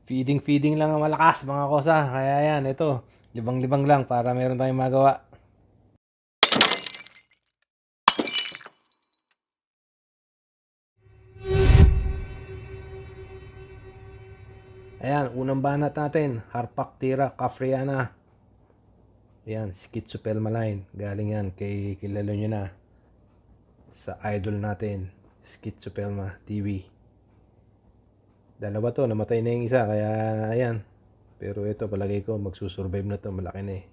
Feeding lang ang malakas mga kosa. Kaya yan, ito. Libang-libang lang para meron tayong magawa. Ayan, unang banat natin. Harpactira caffreyana. Ayan, Schizopelma line. Galing yan kay kilala nyo na. Sa idol natin, Schizopelma TV. Dalawa to, namatay na yung isa. Kaya ayan. Pero ito, palagay ko, magsusurvive na to. Malaki na eh.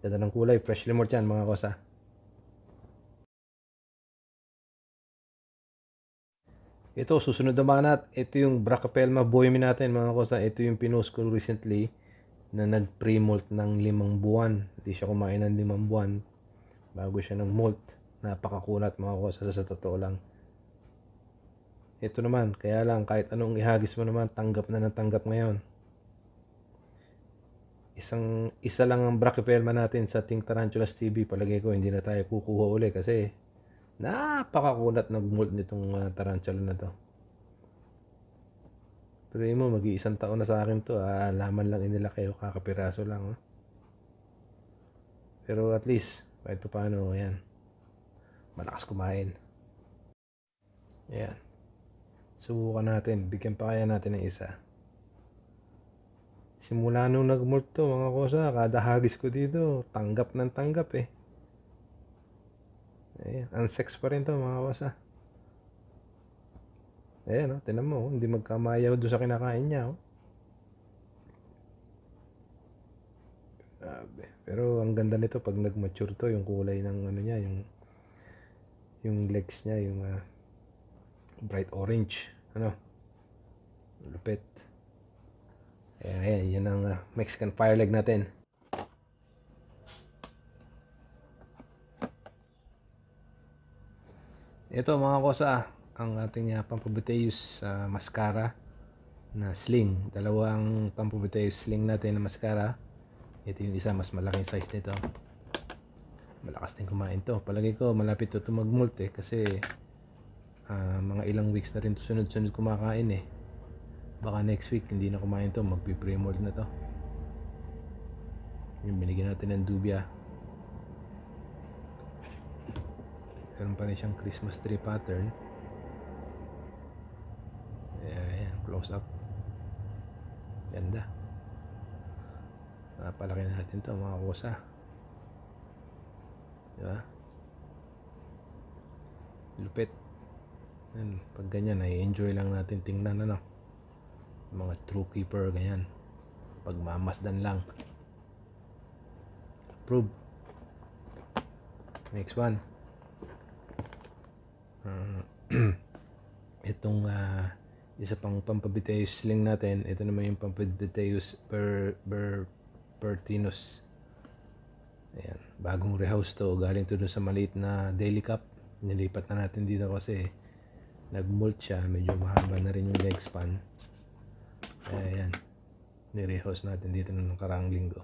Ganda ng kulay. Fresh limot yan mga kosa. Ito, susunod na banat. Ito yung Brachypelma bohemi natin mga kosa. Ito yung pinost ko recently na nag-pre-molt ng 5 buwan. Hindi siya kumain ng 5 buwan bago siya ng molt. Napakakunat mga kosa sa totoo lang. Ito naman, kaya lang kahit anong ihagis mo naman, tanggap na ng tanggap ngayon. Isa lang ang Brachypelma natin sa Ting Tarantulas TV. Palagay ko hindi na tayo kukuha uli kasi napakakunat nag-molt nitong tarantula na to. Pero mo, mag-iisang taon na sa akin to. Laman lang inilaki o kakapiraso lang. Oh. Pero at least, kahit pa paano, ayan. Malakas kumain. Ayan. Subukan natin. Bigyan pa kaya natin ng isa. Simula nung nag-molt to, mga kosa, kada hagis ko dito, tanggap ng tanggap eh. Ayan. Unsex pa rin to, mga kosa. Ayan, oh, tinan mo, hindi magkamayaw doon sa kinakain niya. Oh. Pero ang ganda nito pag nag-mature to, yung kulay ng ano niya, yung legs niya, yung bright orange. Ano? Lupit. Ayan, yan ang Mexican fire leg natin. Ito mga kosa, ang ating Pamphobateus mascara na sling. Dalawang Pamphobateus sling natin na mascara. Ito yung isa, mas malaking size nito. Malakas din kumain to. Palagi ko malapit to mag-molt eh kasi mga ilang weeks na rin to sunod-sunod kumakain eh. Baka next week hindi na kumain to, magpi-pre-molt na to. Yung binigyan natin ng dubia. Meron pa rin siyang Christmas tree pattern. Ayan, close up. Ganda. Napalaki na natin to mga kosa. Diba? Lupit. Yan, pag ganyan, i-enjoy lang natin tingnan ano. Mga true keeper, ganyan. Pagmamasdan lang. Approve. Next one. Itong isa pang Pamphobateus sling natin. Ito naman yung Pamphobateus pertinus. Ayan, bagong rehouse to. Galing to dun sa maliit na daily cup. Nilipat na natin dito kasi nag-molt siya. Medyo mahaba na rin yung leg span. Ayan, nirehouse natin dito nung nakaraang linggo.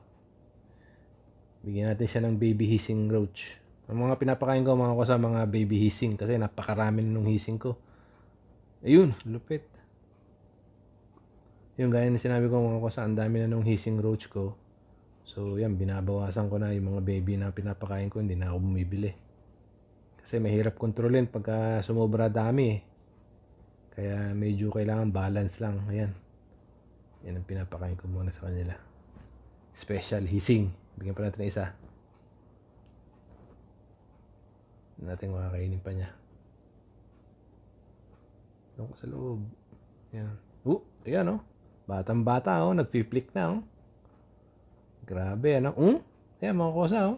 Bigyan natin siya ng baby hissing roach. Ang mga pinapakain ko mga kosa, mga baby hissing kasi napakarami nung hissing ko. Ayun, lupit. Yung gaya na sinabi ko mga kosa, ang dami na nung hissing roach ko. So yan, binabawasan ko na yung mga baby na pinapakain ko, hindi na ako bumibili. Kasi mahirap kontrolin pagka sumobra dami eh. Kaya medyo kailangan balance lang. Ayan. Yan ang pinapakain ko muna sa kanila. Special hissing. Bigyan pa natin ng isa. Natin makakainin pa niya. Doon ko sa loob. Yan. Ayan oh. Batang bata oh. Nag-flick na oh. Grabe ano. Ayan mga kosa oh.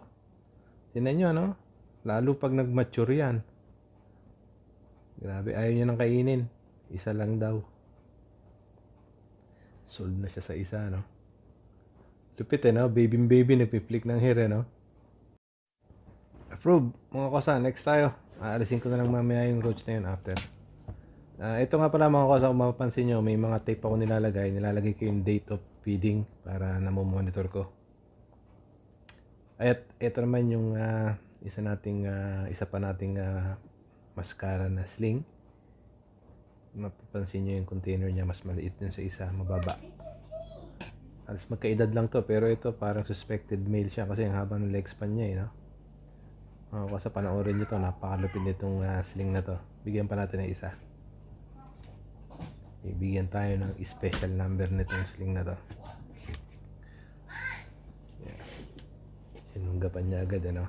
Tingnan nyo ano. Lalo pag nag-mature yan. Grabe. Ayaw niya nang kainin. Isa lang daw. Sold na siya sa isa, no? Lupit no? Baby nagpi-flick ng hair, no? Approve, mga kosa. Next tayo. Aalisin ko na lang mamaya yung roach na yun after. Ito nga pala mga kosa, kung mapapansin nyo, may mga tape ako nilalagay. Nilalagay ko yung date of feeding para namomonitor ko. At ito naman yung isa pa nating mascara na sling. Mapapansin nyo yung container niya mas maliit dun sa isa, mababa. Halos magkaedad lang to, pero ito parang suspected male siya kasi ang haba ng leg span niya, no? Kasi panoorin nyo to, napakalupit nitong sling na to. Bigyan pa natin ng isa. Bibigyan tayo ng special number nitong sling na to. Yeah. Sinunggapan niya agad, ano?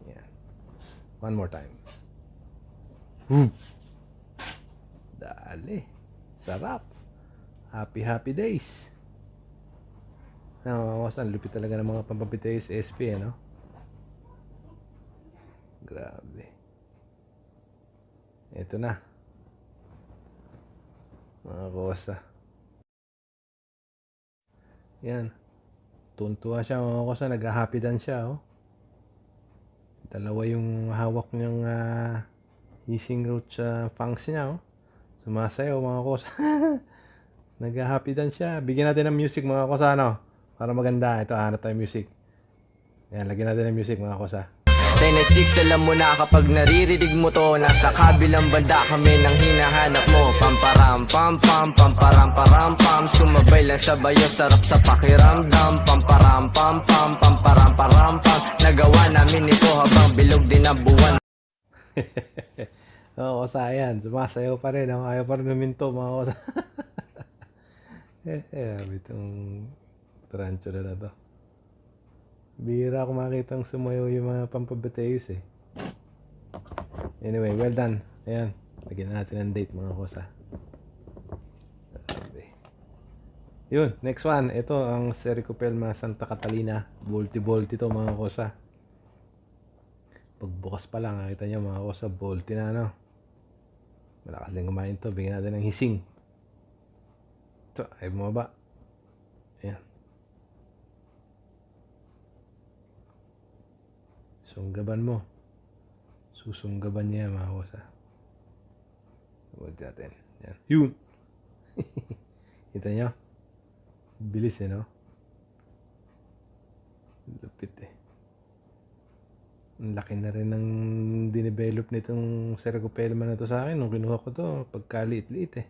Yeah. One more time. Dali. Sarap. Happy days. Ang lupit talaga ng mga pampapitayos SP, ano? Grabe. Ito na. Mga kosa. Yan. Tuntua siya mga kosa. Nag-happy dance siya, oh. Dalawa yung hawak niyang hissing root sa fangs niya, oh. Sumasayaw mga kosa. Nag-happy dance siya. Bigyan natin ng music mga kosa, no? Para maganda. Ito, hanap tayo music. Yan, lagyan natin ng music mga kosa. 10-6, alam mo na kapag naririnig mo to, nasa kabilang banda kami nang hinahanap mo. Pamparam pam pam, pamparam param pam, sumabay lang sa bayo, sarap sa pakiramdam. Pamparam pam pam, pamparam param pam, nagawa namin ito habang bilog din ang buwan. Oo, kosa yan. Sumasayaw pa rin. Ayaw pa rin huminto mga kosa. Itong tarantula na to. Bihira ako makitang sumayaw yung mga pampabateus eh. Anyway, well done. Ayan. Lagyan natin ng date mga kosa. Yun, next one. Ito ang Sericopelma Santa Catalina. Bolti-bolti to mga kosa. Pagbukas pa lang, nakita nyo mga kosa, bolti na, no? Malakas din kumain to. Bigyan natin ng hising. Ito, ay bumaba. Ayan. Sunggaban mo. Susunggaban niya mga kosa. Huwag natin. Yan. Yun. Kita nyo? Bilis eh, no? Lupit eh. Ang laki na rin ng dinevelop nitong Sericopelma na to sa akin. Nung kinuha ko to, pagkaliit-liit eh.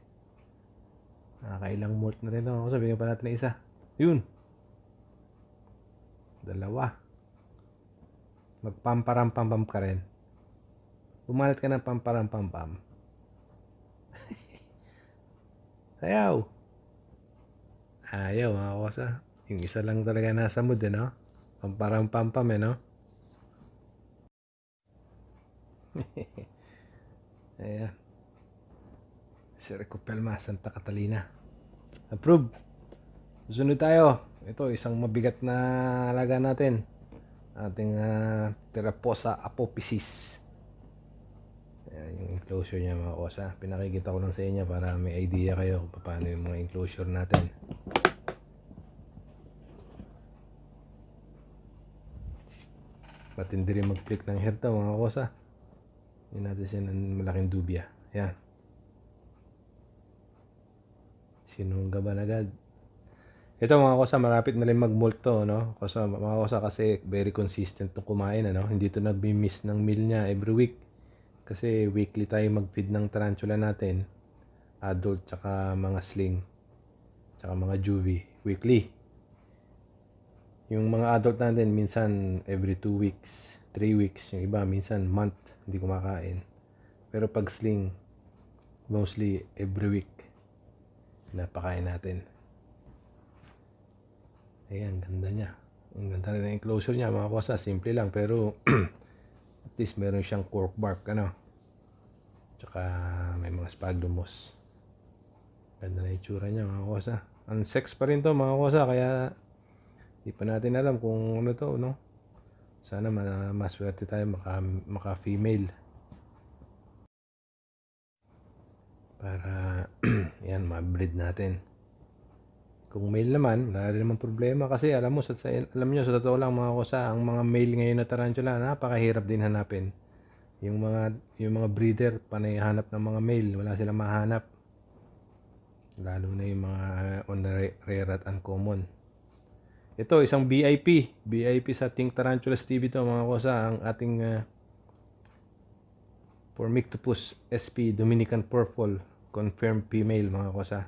Nakakailang molt na rin ako. Sabihin pa natin na isa. Yun. Dalawa. Magpamparam-pam-pam ka rin. Bumalat ka ng pamparam-pam-pam. Sayaw. Ayaw mga kosa. Yung isa lang talaga nasa mood eh, no? Pamparam-pam-pam eh, no? Ayan. Sericopelma Santa Catalina. Approve. Susunod tayo. Ito, isang mabigat na alaga natin. Ating Theraphosa apophysis. Ayan, yung enclosure niya mga kosa. Pinakikita ko lang sa inyo para may idea kayo kung paano yung mga enclosure natin. Matindi rin mag-flick ng hair to mga kosa. Hindi natin siya ng malaking dubya. Ayan. Sinunggaban agad. Ito mga kosa, marapit na rin mag-molt to, no? Kosa, mga kosa kasi very consistent to kumain, ano? Hindi to nag-miss ng meal niya every week. Kasi weekly tayo mag-feed ng tarantula natin. Adult, tsaka mga sling. Tsaka mga juvie. Weekly. Yung mga adult natin, minsan every 2 weeks, 3 weeks. Yung iba, minsan month, hindi kumakain. Pero pag sling, mostly every week, napakain natin. Ayan, ganda niya. Ang ganda rin ang enclosure niya, mga kosa. Simple lang, pero at least meron siyang cork bark, ano. Tsaka may mga sphagnumos. Ganda na itsura niya, mga kosa. Ang sex pa rin to, mga kosa, kaya di pa natin alam kung ano to, no. Sana maswerte tayo maka-female. Para yan, ma-breed natin. Kung male naman, wala rin naman problema kasi alam mo, alam nyo, sa totoo lang mga kosa, ang mga male ngayon na tarantula, napakahirap din hanapin. Yung mga breeder, panay hanap ng mga male, wala silang mahanap. Lalo na yung mga on the rare at uncommon. Ito, isang VIP. VIP sa Think Tarantulas TV to mga kosa, ang ating Formictopus SP Dominican Purple confirmed female mga kosa.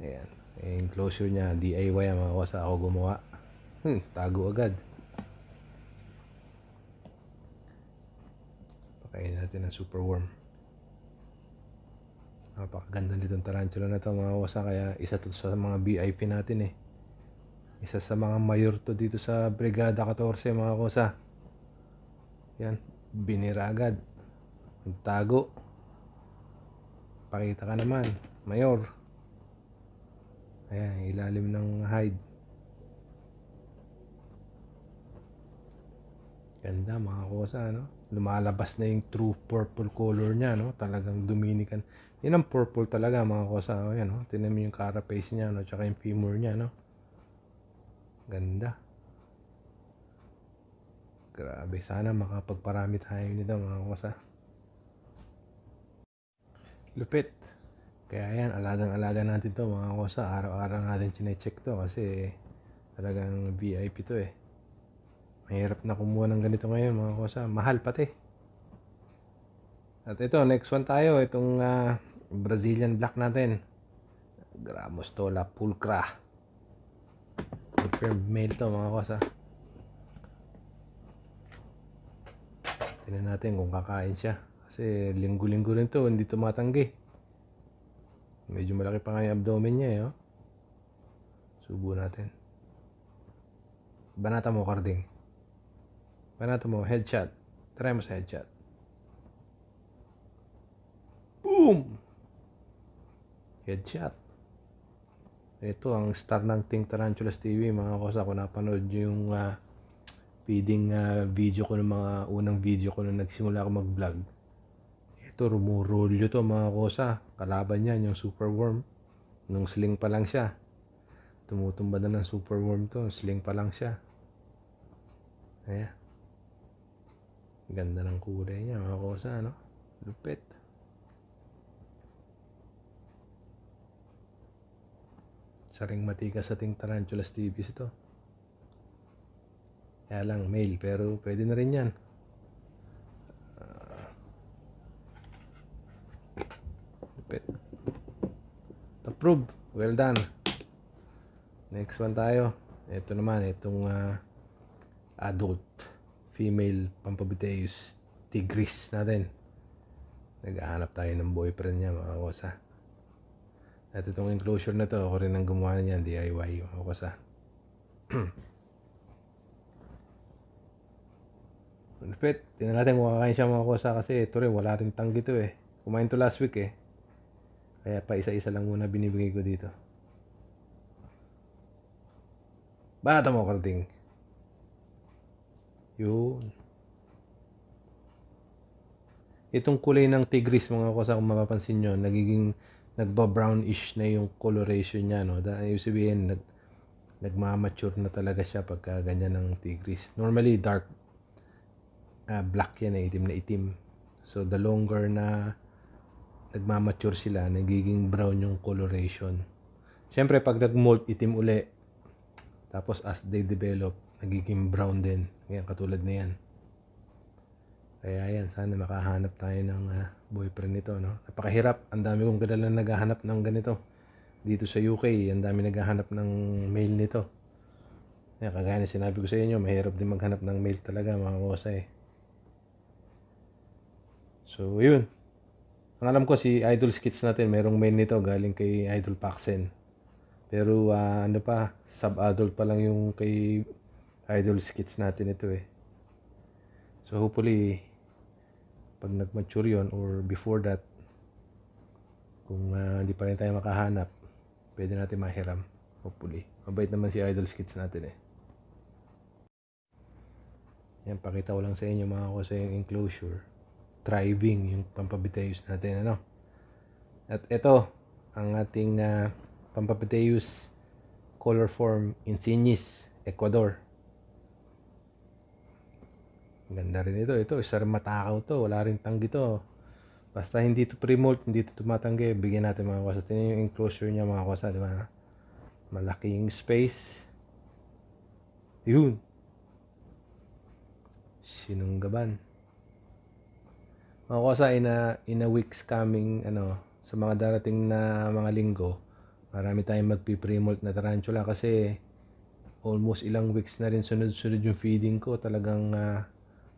Ayan. Enclosure niya, DIY mga kosa, ako gumawa. Tago agad. Pakainin natin ng super worm. Napakaganda nitong tarantula na to mga kosa, kaya isa to sa mga VIP natin eh. Isa sa mga mayor to dito sa Brigada 14 mga kosa. Yan, binira agad. Nagtago. Pakita ka naman, mayor. Ayan, ilalim ng hide. Ganda mga kosa, no? Lumalabas na yung true purple color niya, no? Talagang Dominican. Yan ang purple talaga mga kosa. O, yan, no? Tingnan mo yung carapace niya, no? Tsaka yung femur niya, no? Ganda. Grabe, sana makapagparami tayo nito mga kosa. Lupit. Kaya yan, alagang-alaga natin to mga kosa. Araw-araw natin chinecheck to kasi talagang VIP to eh. Mahirap na kumuha ng ganito ngayon mga kosa. Mahal pati. At ito, next one tayo. Itong Brazilian black natin. Gramostola pulcra. Confirmed male to mga kosa. Tingnan natin kung kakain siya. Kasi linggo-linggo rin to, hindi tumatanggi. Medyo malaki pa nga yung abdomen niya eh. Oh. Subo natin. Banata mo, Carding. Banata mo, headshot. Try mo sa headshot. Boom! Headshot. Ito ang star ng Think Tarantulas TV mga kosa. Kung napanood yung feeding video ko ng mga unang video ko nung nagsimula ako mag-vlog. Ito, rumurolyo to mga kosa. Kalaban niyan, yung super worm. Nung sling pa lang siya. Tumutumba na ng super worm to. Sling pa lang siya. Ayan. Ganda ng kulay niya mga kosa, no? Lupit. Saring matikas sa Think Tarantulas TV ito. Kaya lang male, pero pwede na rin yan. Lupit. Approve. Well done. Next one tayo. Ito naman, itong adult female Pampabiteus tigris natin. Naghahanap tayo ng boyfriend niya mga kosa. At itong enclosure na to, ako rin ang gumawa niyan, DIY mga kosa. Lupit. Tingnan natin kung kakain siya mga kosa kasi ito rin, wala rin tanggi to eh. Kumain to last week eh. Kaya pa isa-isa lang muna binibigay ko dito. Banata mo, Carding. Yun. Itong kulay ng tigris mga kosa, kung mapapansin nyo, nagiging nagba-brownish na yung coloration niya, no? Dahil sabihin, nagmamature na talaga siya pagka ganyan ng tigris. Normally, dark black yan, itim na itim. So, the longer na nagmamature sila, nagiging brown yung coloration. Siyempre, pag nag-molt, itim uli. Tapos, as they develop, nagiging brown din. Yan, katulad na yan. Kaya yan, sana makahanap tayo ng boyfriend nito, no? Napakahirap. Ang dami kong kilala naghahanap ng ganito. Dito sa UK, ang dami naghahanap ng male nito. Yan, kagaya na sinabi ko sa inyo, mahirap din maghanap ng male talaga, mga kosa eh. So, yun. Ang alam ko, si Idol Skits natin, merong male nito galing kay Idol Paxen. Pero, ano pa, sub-adult pa lang yung kay Idol Skits natin ito eh. So, hopefully, pag nag-mature yun or before that, kung hindi pa rin tayo makahanap, pwede natin mahiram. Hopefully. Mabait naman si Idol Skits natin eh. Yan, pakita ko lang sa inyo mga kosa yung enclosure. Thriving yung Pampabiteus natin, ano? At ito, ang ating Pampabiteus color form Insignis, Ecuador. Ganda rin ito. Ito, isa rin matakaw to. Wala rin tanggi to. Basta hindi to pre-molt, hindi to tumatanggi. Bigyan natin mga kosa. Tingnan yung enclosure niya mga kosa, di ba? Malaki yung space. Yun. Sinunggaban. Mga kosa, in a weeks coming, sa mga darating na mga linggo, Marami tayong magpi-pre-molt na tarantula kasi almost ilang weeks na rin sunod-sunod yung feeding ko. Talagang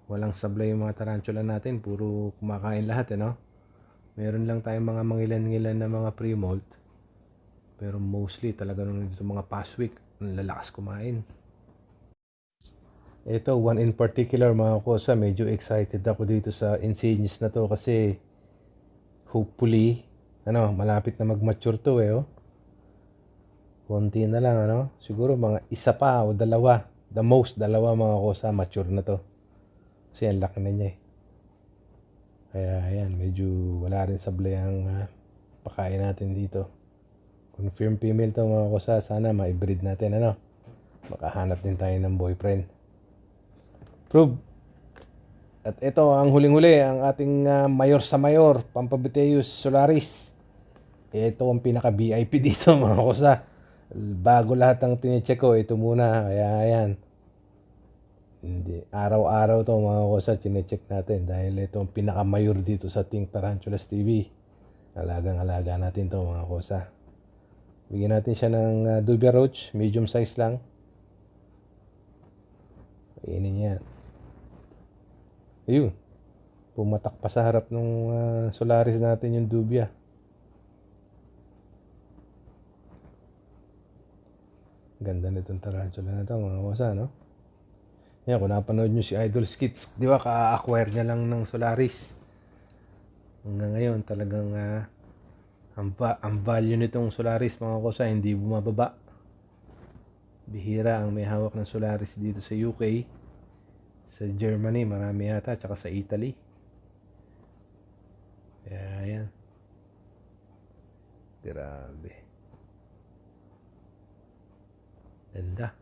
walang sablay yung mga tarantula natin. Puro kumakain lahat, no? Meron lang tayong mga mangilan-ngilan na mga pre-molt. Pero mostly talaga nung dito mga past week, ang lalakas kumain. Ito, one in particular mga kosa, medyo excited ako dito sa Insignis na to kasi hopefully, malapit na mag-mature to oh. Konti na lang, siguro mga isa pa o dalawa, the most dalawa mga kosa, mature na to. Kasi ang laki na niya Kaya ayan, medyo wala rin sablay ang pakain natin dito. Confirm female to mga kosa, sana ma-breed natin, makahanap din tayo ng boyfriend. Prove. At ito ang huling-huli, ang ating mayor sa mayor, Pampabiteus solaris. Ito ang pinaka-VIP dito mga kosa. Bago lahat ang tine-check ko, ito muna. Kaya ayan. Hindi, araw-araw to mga kosa, tine-check natin. Dahil ito ang pinaka-mayor dito sa Think Tarantulas TV. Alagang-alaga natin to mga kosa. Bigyan natin siya ng Dubia Roach, medium size lang. Kainin niya. Ayun. Pumatak pa sa harap ng solaris natin yung Dubia. Ganda nitong tarantula na ito mga kosa, Yan, kung napanood nyo si Idol Skits, di ba, ka-acquire niya lang ng solaris. Hanggang ngayon, talagang ang value nitong solaris mga kosa, hindi bumababa. Bihira ang may hawak ng solaris dito sa UK. Sa Germany, marami yata, tsaka sa Italy. Kaya, yan. Grabe. Ganda.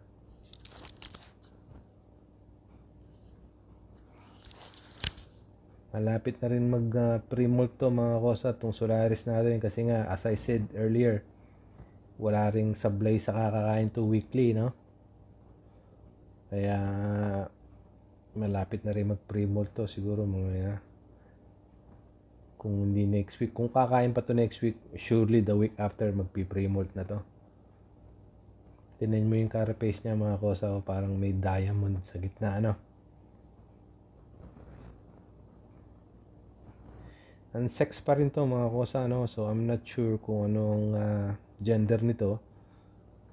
Malapit na rin mag-pre-molt to mga kosa, itong solaris natin. Kasi nga, as I said earlier, wala ring sablay sa kakakain to weekly, Kaya, malapit na rin mag-pre-molt to. Siguro mga, kung hindi next week, kung kakain pa to next week, surely the week after mag-pre-molt na to. Tingnan mo yung carapace niya mga kosa, parang may diamond sa gitna, Unsex pa rin to mga kosa, So I'm not sure kung anong gender nito.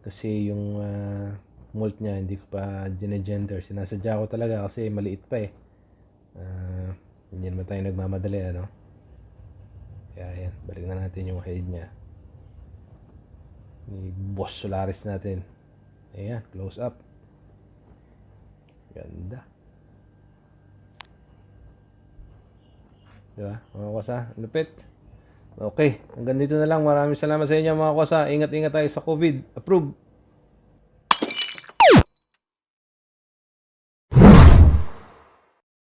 Kasi yung molt niya hindi ko pa gender. Sinasadya ko talaga kasi maliit pa hindi naman tayo nagmamadali, Kaya yan, balik na natin yung head niya. Ni Boss Solaris natin. Ayan, close up. Ganda. Diba? Mga kosa, lupit. Okay, hanggang dito na lang. Maraming salamat sa inyo mga kosa. Ingat-ingat tayo sa COVID. Approve.